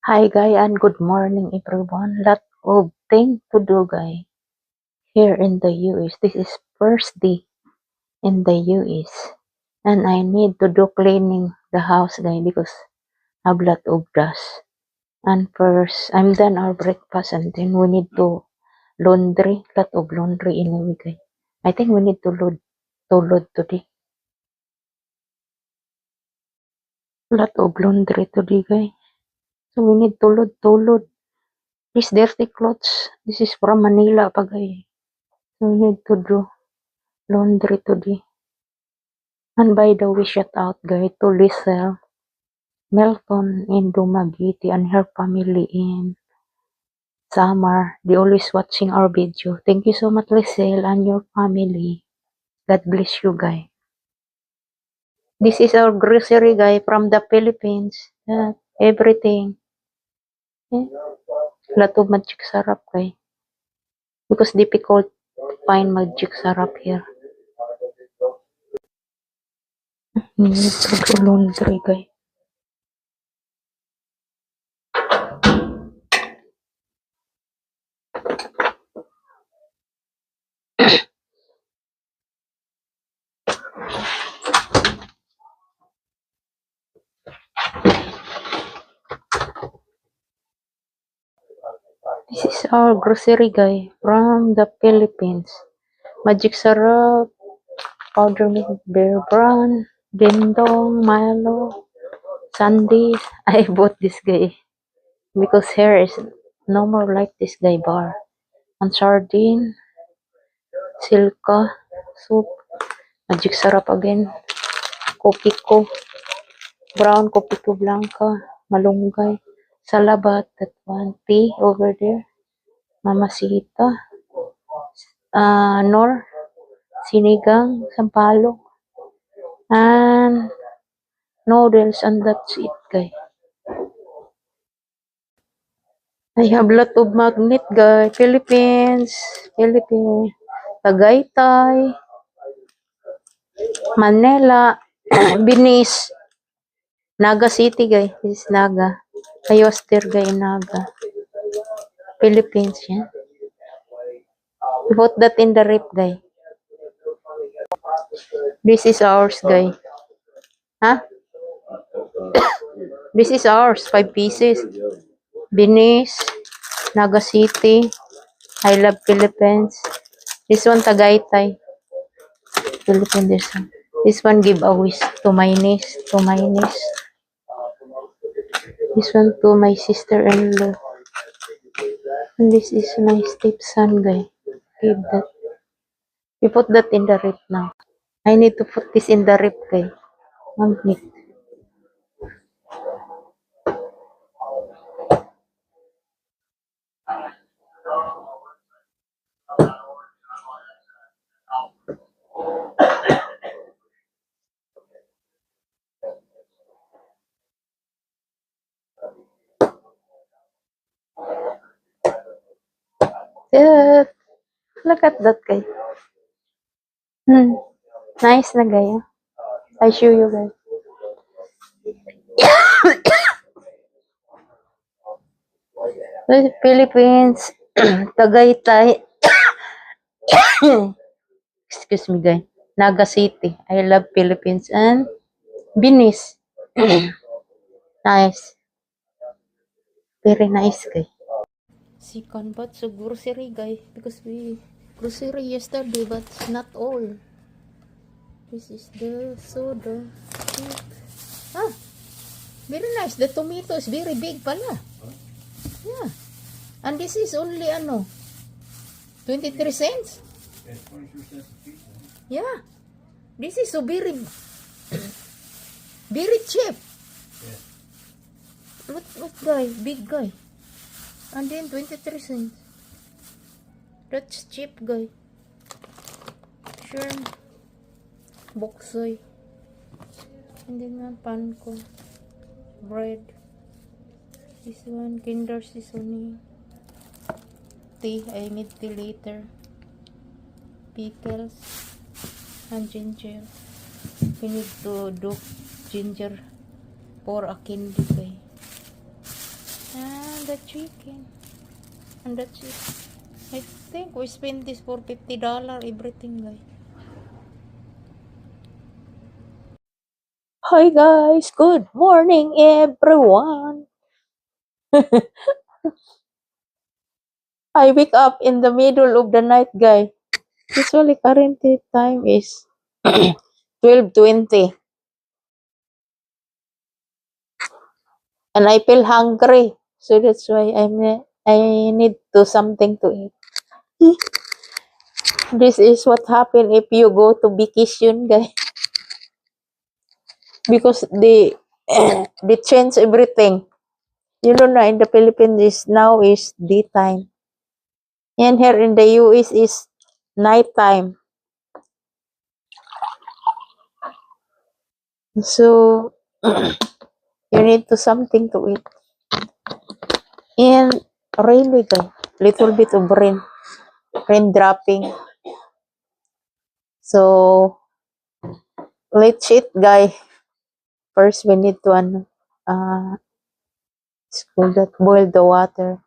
Hi guy and good morning everyone. Lot of thing to do guy here in the US. This is first day in the US and I need to do cleaning the house guy because I have lot of dust. And first I'm done our breakfast and then we need to laundry, lot of laundry anyway guy. I think we need to load today. Lot of laundry today guy. So we need to load. These dirty clothes. This is from Manila pa guy. So we need to do laundry today. And by the way, shout out guys to Lizelle Melton in Dumaguete and her family in Samar. They always watching our video. Thank you so much, Lizelle and your family. God bless you guys. This is our grocery guy from the Philippines. Everything. Yeah. Lot of magic sarap guys. Because difficult to find magic sarap here. Need to do laundry guys. This is our grocery guy from the Philippines. Magic Sarap, Powder Milk, Bear Brand, Dindong, Milo, Sundays. I bought this guy because here is no more like this guy bar. And sardine, Silka, soup, Magic Sarap again, Kopiko, brown Kopiko Blanca, Malunggay, Salabat, that one, tea over there, Mamasita, Nor, Sinigang, Sampalok, and noodles, and that's it guys. I have lot of magnet guys. Philippines, Tagaytay, Manila, Binis, Naga City guys. This is Naga. I was there guys in Naga. Philippines yan. Put that in the rip guys. This is ours guys. Huh? This is ours. 5 pieces. Binis, Naga City. I love Philippines. This one Tagaytay. Philippines this one. This one giveaways to my niece. This one to my sister-in-law. And this is my stepson guy. Give that. We put that in the rip now. I need to put this in the rip guy. Magnet. Look at that guy. Nice na guy. I show you guys. Philippines, Tagaytay. Excuse me guys. Naga City. I love Philippines and Binis. Nice. Very nice guy. Si Kanbat so grocery guy because we grocery yesterday but not all. This is the soda. Ah, very nice. The tomato is very big pala. Yeah. And this is only 23 cents. Yeah. This is so very very cheap. What guy? Big guy. And then 23 cents. That's cheap guy. Sure. Boksoy. And then panko. Bread. This one Kinder seasoning. Tea. I need tea later. Pickles. And ginger. We need to do ginger for a candy guy. the chicken. And that's it. I think we spent this for $50 everything, guys. Hi guys, good morning everyone. I wake up in the middle of the night, guys. Usually current time is 12:20 and I feel hungry. So that's why I need to something to eat. This is what happen if you go to vacation, guys. Because they change everything. You know na in the Philippines is now is daytime. And here in the US is nighttime. So you need to something to eat. And really guys, little bit of rain dropping. So let's eat guys. First we need to school that boil the water.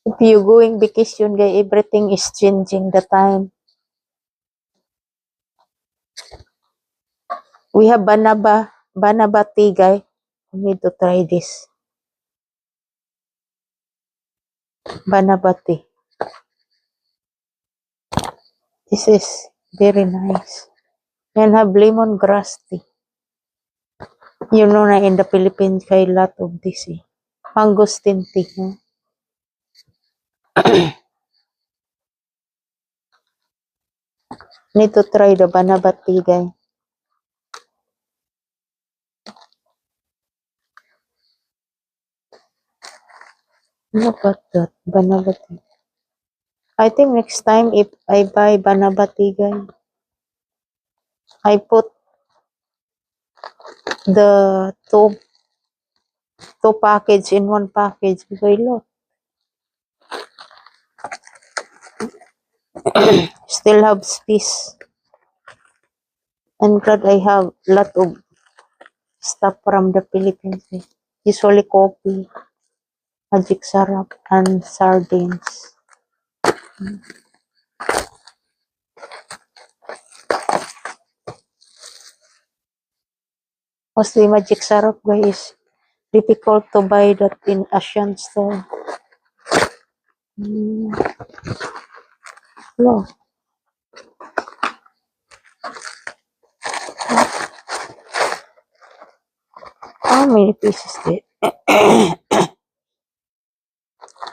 If you going vacation guys, everything is changing the time. We have banaba tea guys. We need to try this. Banaba tea. This is very nice. And have lemongrass tea. You know na in the Philippines kay lot of this eh. Mangosteen tea. No? Need to try the banaba tea guys. What about that? Banaba tea. I think next time if I buy banaba tea guys, I put the two package in one package because look. Still have space. I'm glad I have lot of stuff from the Philippines. Eh. Usually coffee, magic syrup, and sardines. Mostly magic syrup guys is difficult to buy that in Asian store. No. How many pieces did?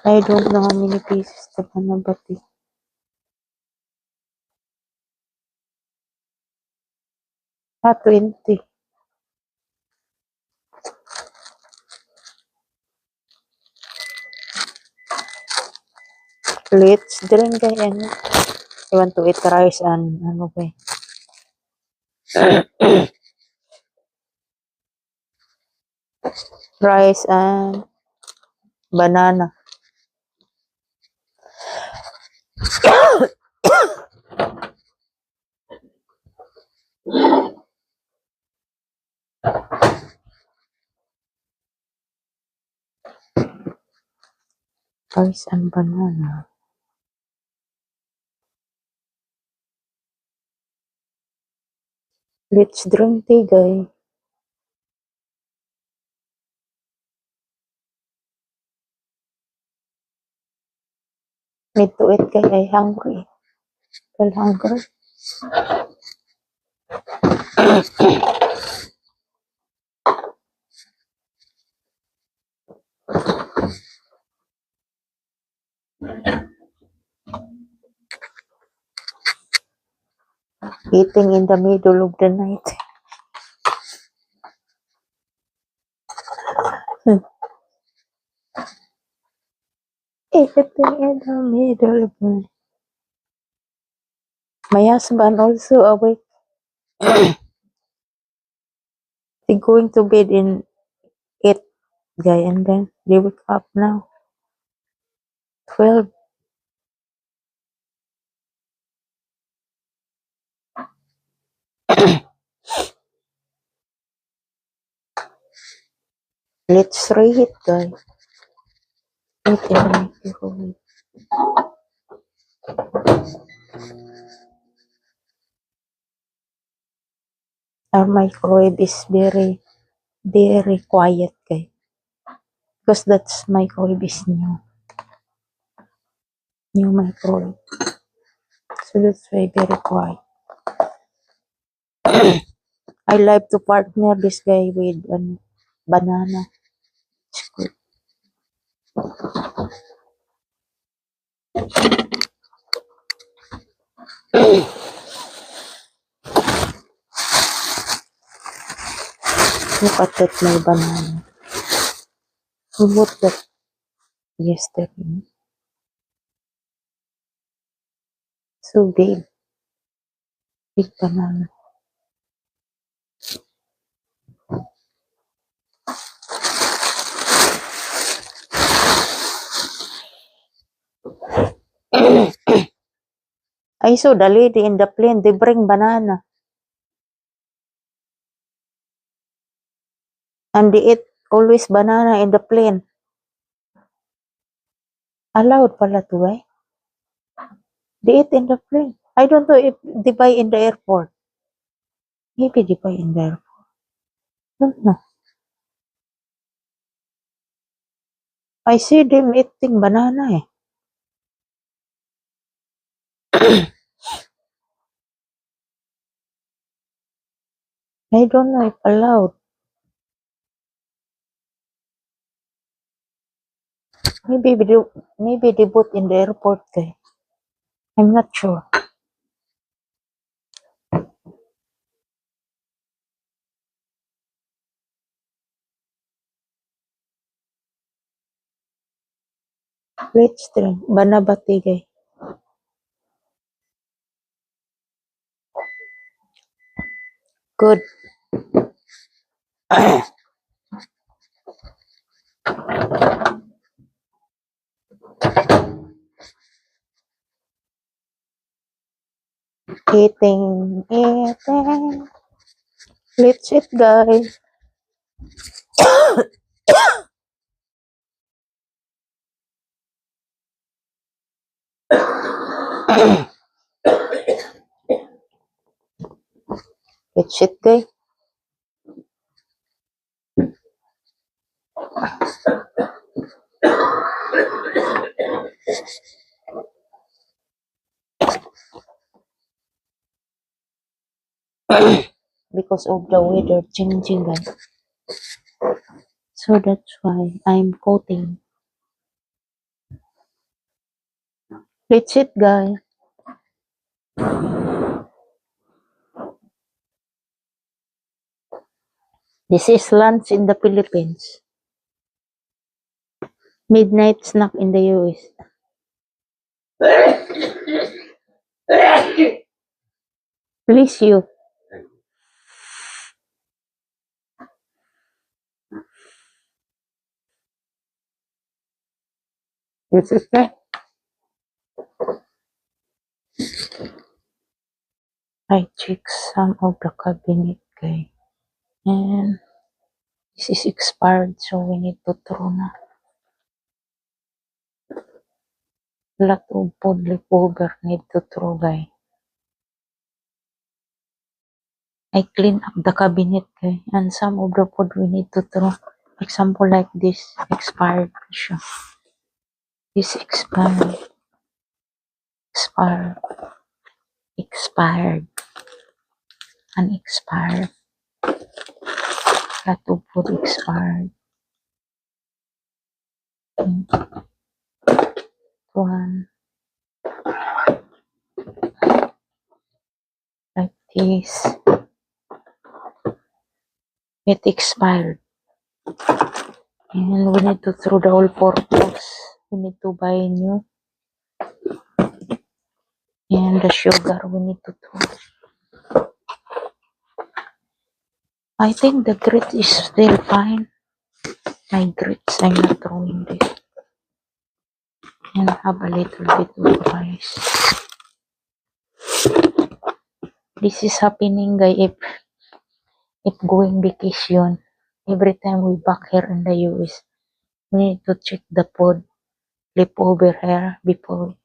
I don't know how many pieces the banabati. Ah, 20. Let's drink guys. Ano? I want to eat rice and ano ba? Rice and banana. Rice and banana. Let's drink tea guys. Need to eat guys. I hungry. Feel hungry. Eating in the middle of the night. Eating in the middle of the night. My husband also awake. They going to bed in 8 guy and then they wake up now. 12. Let's reheat, guys. Heat in the microwave. Our microwave is very, very quiet, guys. Because that's microwave is new microwave. So that's why very quiet. I like to partner this guy with banana. It's good. Look at that, my banana. We bought that yesterday. So big banana. I saw the lady in the plane, they bring banana. And they eat always banana in the plane. Allowed pala to, eh? They eat in the plane. I don't know if they buy in the airport. Maybe they buy in the airport. Don't know. I see them eating banana, eh. I don't know if allowed. Maybe they put in the airport, eh. I'm not sure. Let's try. Banabati, guys. Good. Eating. Let's eat, guys. Let's eat, guys. Because of the weather changing, guys. So that's why I'm coating. Let's eat, guys. This is lunch in the Philippines. Midnight snack in the US. Please you. This is that. I check some of the cabinet, guys. And this is expired, so we need to throw na. Lot of food leftover need to throw, guys. I clean up the cabinet, guys. And some of the food we need to throw. Example like this, expired siya. This expired. Expired. Unexpired. Lot of food expired. One. Like this. It expired. And we need to throw the whole 4 clothes. We need to buy new. And the sugar we need to throw. I think the grit is still fine. My grits, I'm not throwing this. And have a little bit of rice. This is happening, guys, if going vacation. Every time we back here in the US, we need to check the food left over here before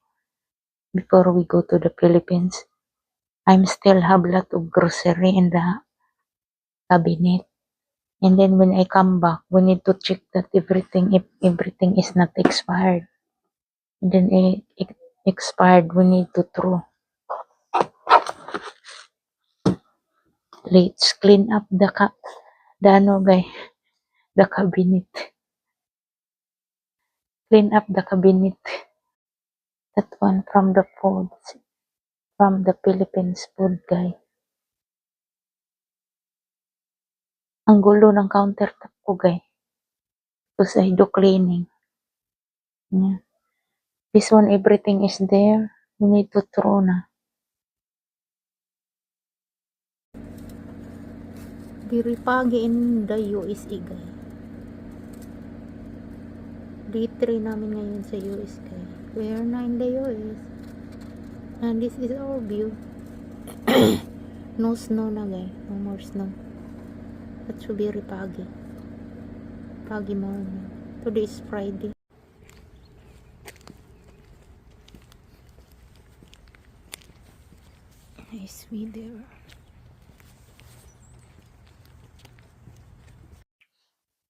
we go to the Philippines. I'm still have a lot of grocery in the cabinet. And then when I come back, we need to check that if everything is not expired. And then it expired, we need to throw. Let's clean up the ano guys, the cabinet. Clean up the cabinet. That one from the food, from the Philippines food, guys. Ang gulo ng countertop ko, guys. Because I do cleaning. Yeah. This one, everything is there. We need to throw na. Very pagi in the USA, guys. Day 3 namin ngayon sa US, guys. We are na in the US. And this is our view. No snow na, guys. No more snow. That's so very pagi. Pagi morning. Today is Friday. Nice weather.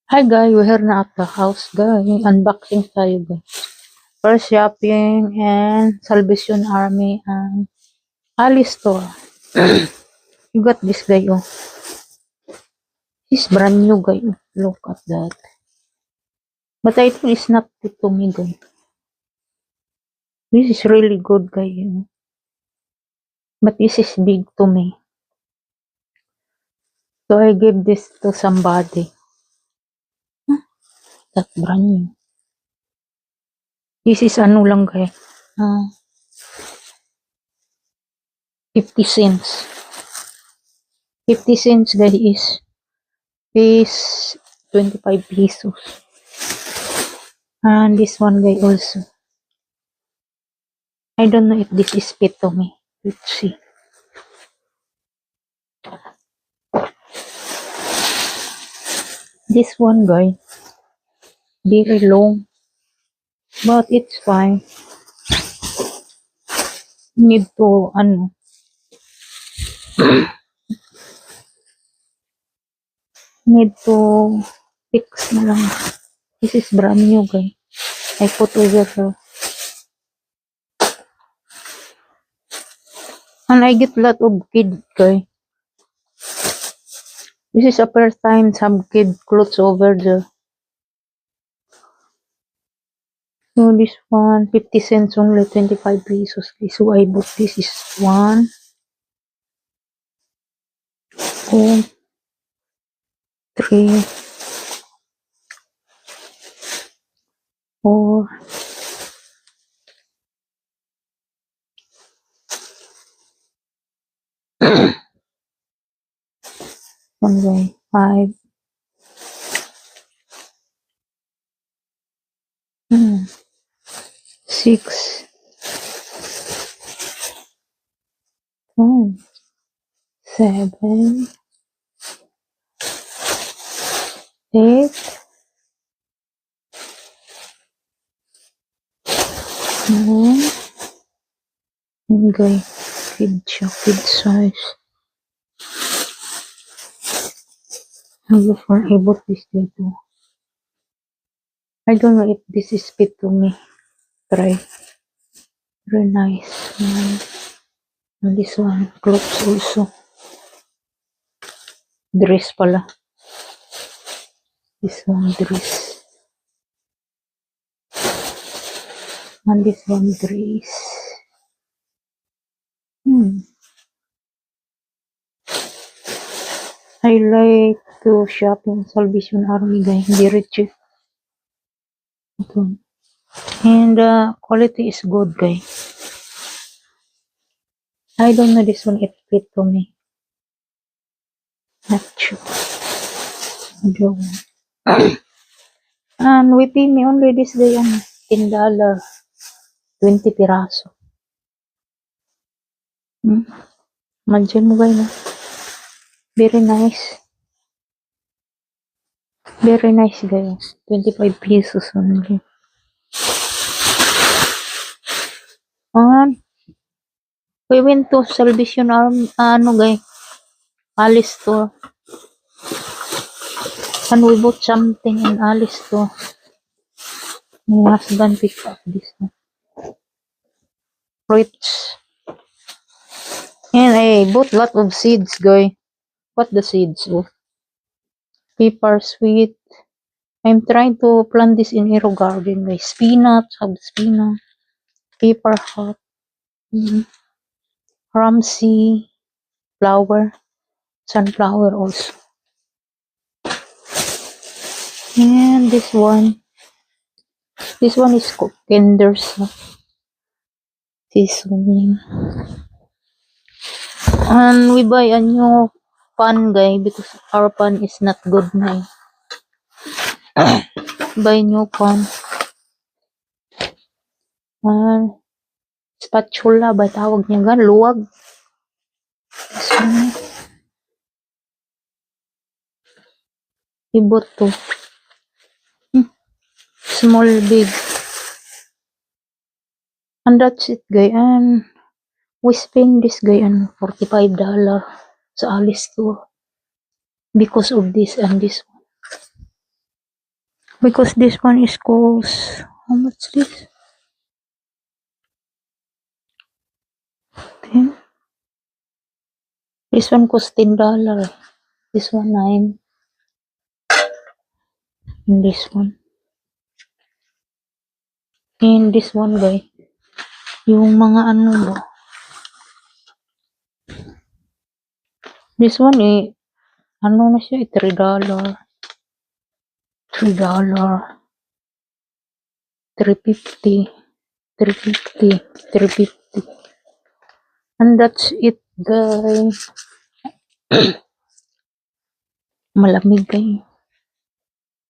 Hi guys, we're here na at the house guys. Unboxing tayo guys. First shopping and Salvation Army and Ali Store. You got this guy, oh. He's brand new guy. Look at that. But I think it's not fit to me guy. This is really good guy, you know. But this is big to me. So I give this to somebody. That brand new. This is ano lang guy. 50 cents. 50 cents guys is 25 pesos. And this one guy also. I don't know if this is fit to me. Let's see. This one guy, very long, but it's fine. Need to need to fix na lang. This is brand new guy. I put over here. And I get lot of kid guy. This is the first time some kid clothes over there. So this one, 50 cents only, 25 pesos. So I bought this is 1, 2, 3, 4, 5, 6, 7, 8, 9, and guy, kid size. Before I bought this guy too. I don't know if this is fit to me. Try. Very nice. And this one, clothes also. Dress pala. This one, dress. And this one, dress. I like to shop in Salvation Army guys. Very cheap. And quality is good guys. I don't know this one if fit to me. Not sure. And we pay me only this day $10. 20 piraso. Imagine mo guys, no? Very nice. Very nice guys. 25 pesos only. And we went to Salvation Army, ano guys, Alice store. And we bought something in Alice store. My husband picked up this one. Fruits. And I bought lot of seeds guys. What the seeds of? Pepper sweet. I'm trying to plant this in Aero Garden guys. Spinach, have spinach. Pepper heart. Ramsey. Flower. Sunflower also. And this one is Kinder's seasoning. And we buy a new pan guys because our pan is not good na buy new pan. And spatula ba tawag niya gan? Luwag. This one. Ibot to. Small, big. And that's it guys. And we spend this guy on $45 sa Alice store because of this and this one. Because this one is cost, how much this? 10. This one cost $10. This one 9. And this one. And this one guys. Yung mga ano ba? This one ano na siya, $3. $3. 350. 350. 350. And that's it guys. Malamig guys.